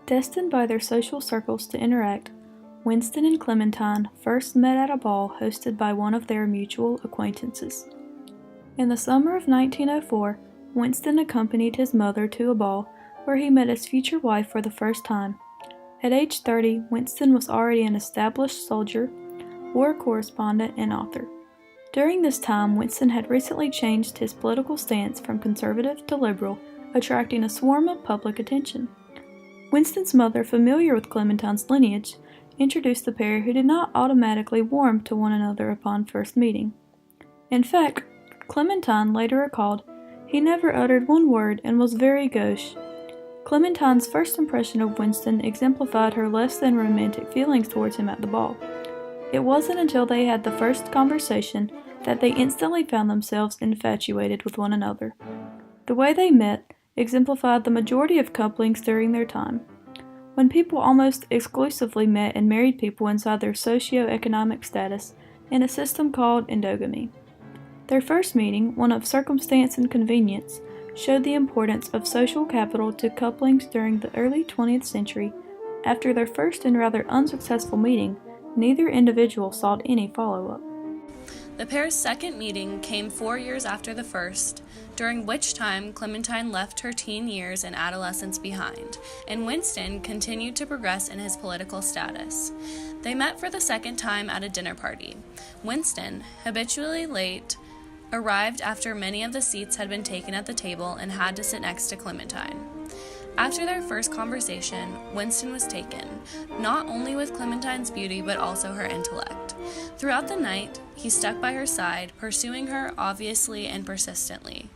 Destined by their social circles to interact, Winston and Clementine first met at a ball hosted by one of their mutual acquaintances. In the summer of 1904, Winston accompanied his mother to a ball where he met his future wife for the first time. At age 30, Winston was already an established soldier, war correspondent, and author. During this time, Winston had recently changed his political stance from conservative to liberal, attracting a swarm of public attention. Winston's mother, familiar with Clementine's lineage, introduced the pair who did not automatically warm to one another upon first meeting. In fact, Clementine later recalled, "He never uttered one word and was very gauche." Clementine's first impression of Winston exemplified her less than romantic feelings towards him at the ball. It wasn't until they had the first conversation that they instantly found themselves infatuated with one another. The way they met exemplified the majority of couplings during their time, when people almost exclusively met and married people inside their socio-economic status in a system called endogamy. Their first meeting, one of circumstance and convenience, showed the importance of social capital to couplings during the early 20th century. After their first and rather unsuccessful meeting, neither individual sought any follow-up. The pair's second meeting came 4 years after the first, during which time Clementine left her teen years and adolescence behind, and Winston continued to progress in his political status. They met for the second time at a dinner party. Winston, habitually late, arrived after many of the seats had been taken at the table and had to sit next to Clementine. After their first conversation, Winston was taken, not only with Clementine's beauty but also her intellect. Throughout the night, he stuck by her side, pursuing her obviously and persistently.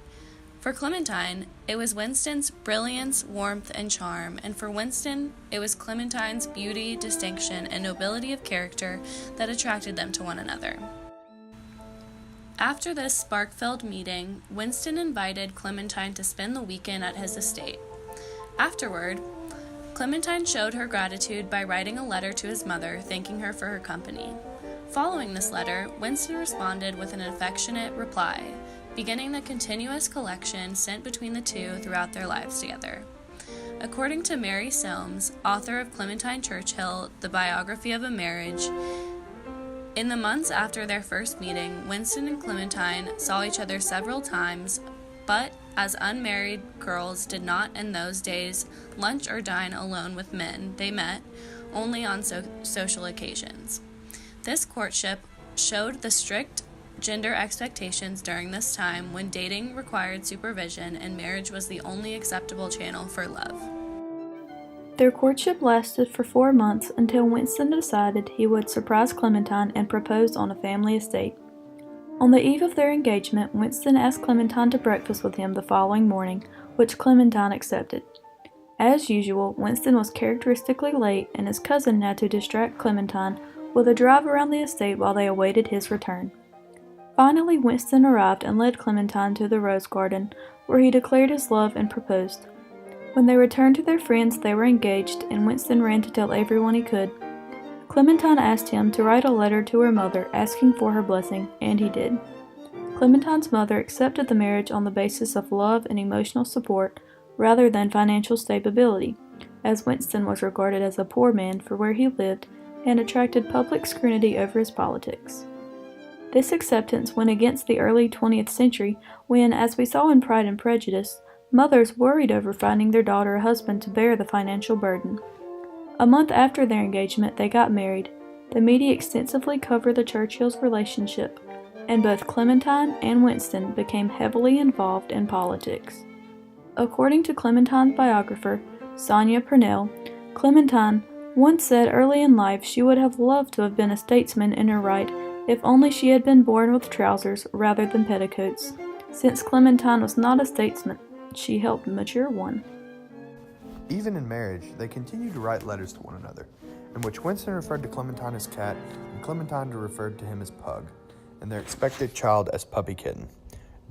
For Clementine, it was Winston's brilliance, warmth, and charm, and for Winston, it was Clementine's beauty, distinction, and nobility of character that attracted them to one another. After this spark-filled meeting, Winston invited Clementine to spend the weekend at his estate. Afterward, Clementine showed her gratitude by writing a letter to his mother, thanking her for her company. Following this letter, Winston responded with an affectionate reply, beginning the continuous collection sent between the two throughout their lives together. According to Mary Soames, author of Clementine Churchill, The Biography of a Marriage, in the months after their first meeting, Winston and Clementine saw each other several times, but as unmarried girls did not in those days lunch or dine alone with men, they met only on social occasions. This courtship showed the strict gender expectations during this time when dating required supervision and marriage was the only acceptable channel for love. Their courtship lasted for 4 months until Winston decided he would surprise Clementine and propose on a family estate. On the eve of their engagement, Winston asked Clementine to breakfast with him the following morning, which Clementine accepted. As usual, Winston was characteristically late, and his cousin had to distract Clementine with a drive around the estate while they awaited his return. Finally, Winston arrived and led Clementine to the rose garden, where he declared his love and proposed. When they returned to their friends, they were engaged, and Winston ran to tell everyone he could. Clementine asked him to write a letter to her mother asking for her blessing, and he did. Clementine's mother accepted the marriage on the basis of love and emotional support rather than financial stability, as Winston was regarded as a poor man for where he lived and attracted public scrutiny over his politics. This acceptance went against the early 20th century when, as we saw in Pride and Prejudice, mothers worried over finding their daughter a husband to bear the financial burden. A month after their engagement, they got married. The media extensively covered the Churchills' relationship, and both Clementine and Winston became heavily involved in politics. According to Clementine's biographer, Sonia Purnell, Clementine once said early in life she would have loved to have been a statesman in her right if only she had been born with trousers rather than petticoats. Since Clementine was not a statesman, she helped mature one. Even in marriage, they continued to write letters to one another, in which Winston referred to Clementine as Cat and Clementine referred to him as Pug, and their expected child as Puppy Kitten.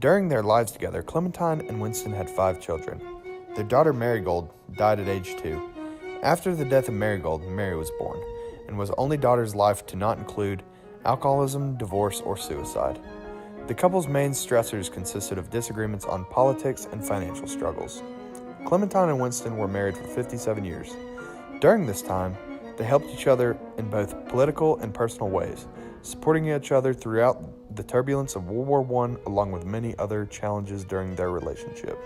During their lives together, Clementine and Winston had 5 children. Their daughter Marigold died at age 2. After the death of Marigold, Mary was born, and was only daughter's life to not include alcoholism, divorce, or suicide. The couple's main stressors consisted of disagreements on politics and financial struggles. Clementine and Winston were married for 57 years. During this time, they helped each other in both political and personal ways, supporting each other throughout the turbulence of World War I, along with many other challenges during their relationship.